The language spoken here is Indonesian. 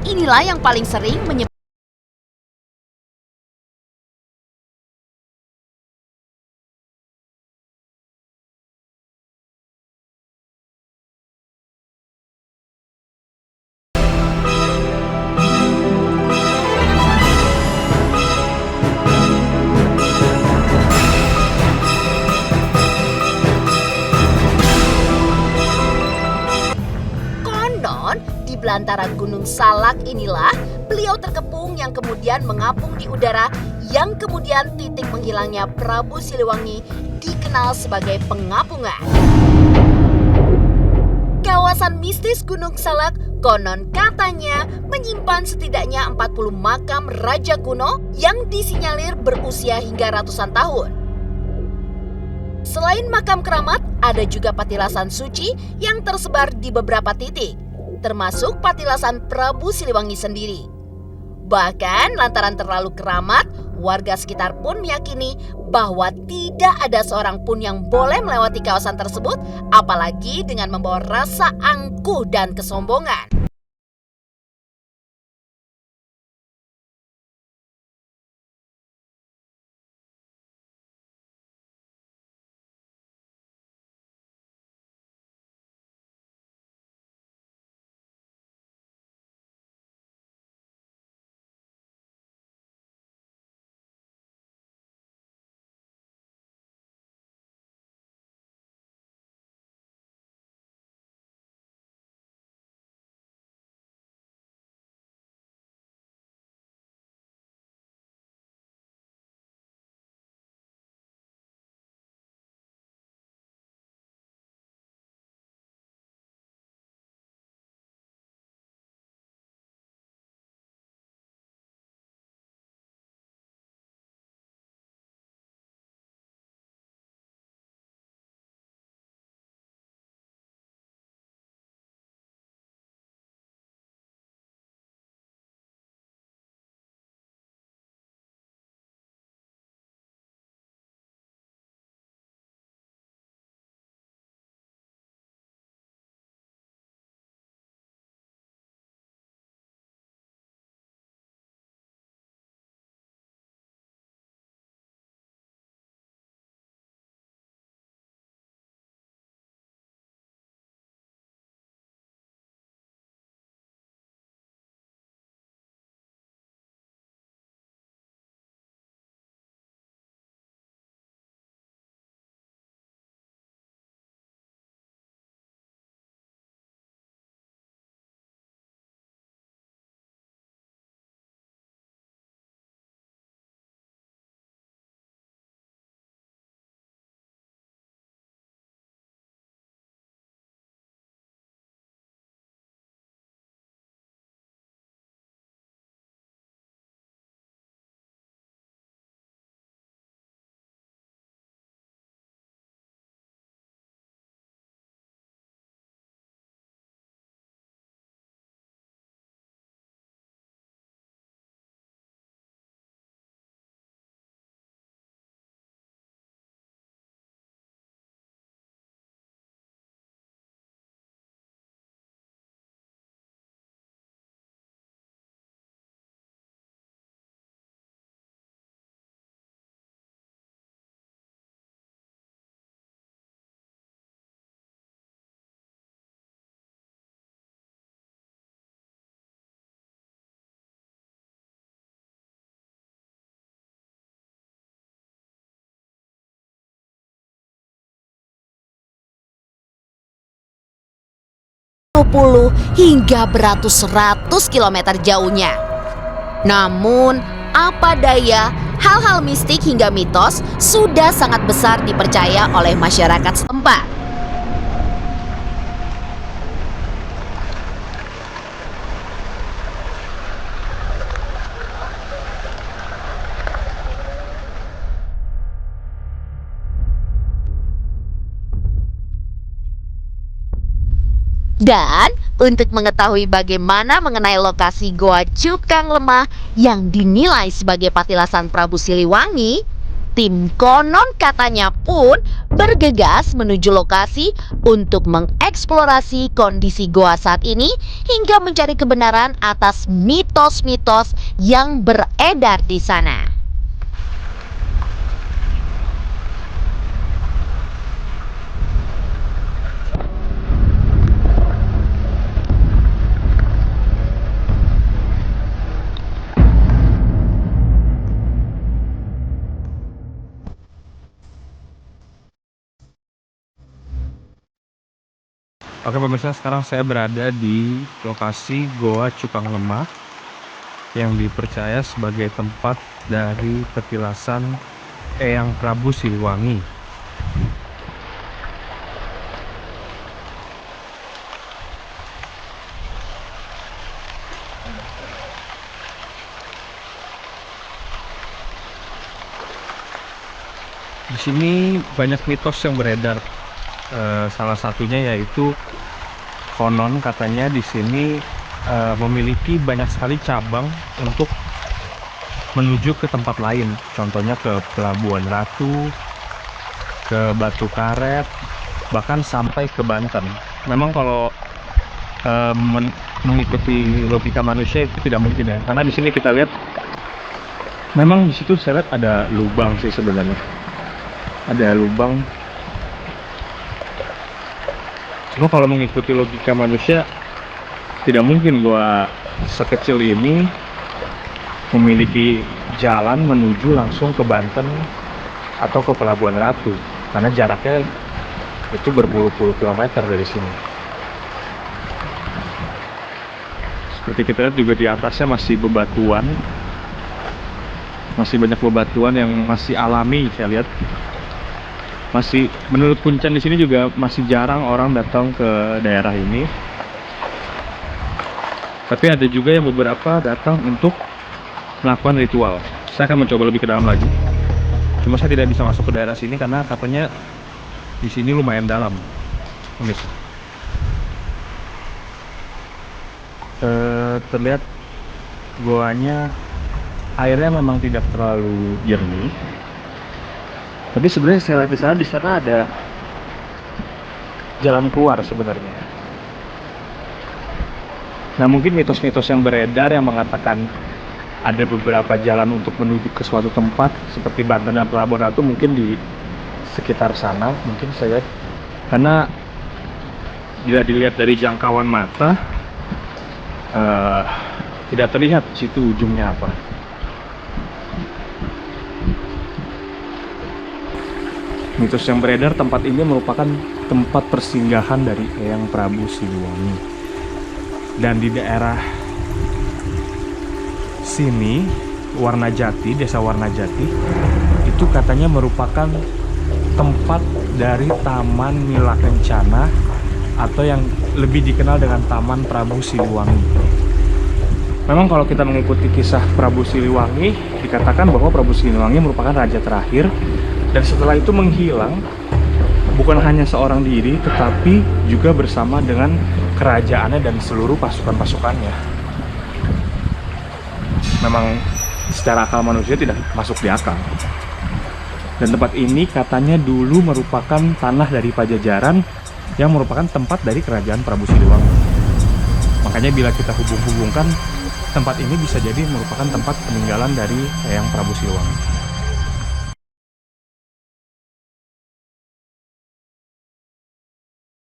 inilah yang paling sering menyebabkan konon di belantara Gunung Salak inilah beliau terkepung yang kemudian mengapung di udara, yang kemudian titik menghilangnya Prabu Siliwangi dikenal sebagai pengapungan. Kawasan mistis Gunung Salak konon katanya menyimpan setidaknya 40 makam raja kuno yang disinyalir berusia hingga ratusan tahun. Selain makam keramat, ada juga patilasan suci yang tersebar di beberapa titik, termasuk patilasan Prabu Siliwangi sendiri. Bahkan lantaran terlalu keramat, warga sekitar pun meyakini bahwa tidak ada seorang pun yang boleh melewati kawasan tersebut, apalagi dengan membawa rasa angkuh dan kesombongan. Hingga beratus-ratus kilometer jauhnya. Namun, apa daya, hal-hal mistik hingga mitos sudah sangat besar dipercaya oleh masyarakat setempat. Dan untuk mengetahui bagaimana mengenai lokasi Goa Cukang Lemah yang dinilai sebagai patilasan Prabu Siliwangi, Tim konon katanya pun bergegas menuju lokasi untuk mengeksplorasi kondisi goa saat ini hingga mencari kebenaran atas mitos-mitos yang beredar di sana. Oke pemirsa, sekarang saya berada di lokasi Goa Cukang Lemah yang dipercaya sebagai tempat dari petilasan Eyang Prabu Siliwangi. Di sini banyak mitos yang beredar. Salah satunya yaitu konon katanya di sini memiliki banyak sekali cabang untuk menuju ke tempat lain. Contohnya ke Pelabuhan Ratu, ke Batu Karet, bahkan sampai ke Banten. Memang kalau mengikuti logika manusia itu tidak mungkin ya, karena di sini kita lihat memang di situ saya lihat ada lubang sih sebenarnya. Ada lubang. Cuma kalau mengikuti logika manusia, tidak mungkin gua sekecil ini memiliki jalan menuju langsung ke Banten atau ke Pelabuhan Ratu, karena jaraknya itu berpuluh-puluh kilometer dari sini. Seperti kita lihat juga di atasnya masih bebatuan, masih banyak bebatuan yang masih alami. Saya lihat masih, menurut Kuncen di sini juga masih jarang orang datang ke daerah ini. Tapi ada juga yang beberapa datang untuk melakukan ritual. Saya akan mencoba lebih ke dalam lagi. Cuma saya tidak bisa masuk ke daerah sini karena katanya di sini lumayan dalam. Pemirsa. Terlihat goanya airnya memang tidak terlalu jernih. Tapi sebenarnya saya lihat di sana ada jalan keluar sebenarnya. Nah, mungkin mitos-mitos yang beredar yang mengatakan ada beberapa jalan untuk menuju ke suatu tempat seperti Banten dan Pelabuhan Ratu mungkin di sekitar sana, mungkin saya lihat. Karena bila dilihat dari jangkauan mata tidak terlihat situ ujungnya apa. Mitos yang beredar, tempat ini merupakan tempat persinggahan dari Eyang Prabu Siliwangi. Dan di daerah sini, Warnajati, desa Warnajati, itu katanya merupakan tempat dari Taman Mila Kencana atau yang lebih dikenal dengan Taman Prabu Siliwangi. Memang kalau kita mengikuti kisah Prabu Siliwangi, dikatakan bahwa Prabu Siliwangi merupakan raja terakhir. Dan setelah itu menghilang, bukan hanya seorang diri, tetapi juga bersama dengan kerajaannya dan seluruh pasukan-pasukannya. Memang secara akal manusia tidak masuk di akal. Dan tempat ini katanya dulu merupakan tanah dari Pajajaran yang merupakan tempat dari kerajaan Prabu Siliwangi. Makanya bila kita hubung-hubungkan, tempat ini bisa jadi merupakan tempat peninggalan dari Eyang Prabu Siliwangi.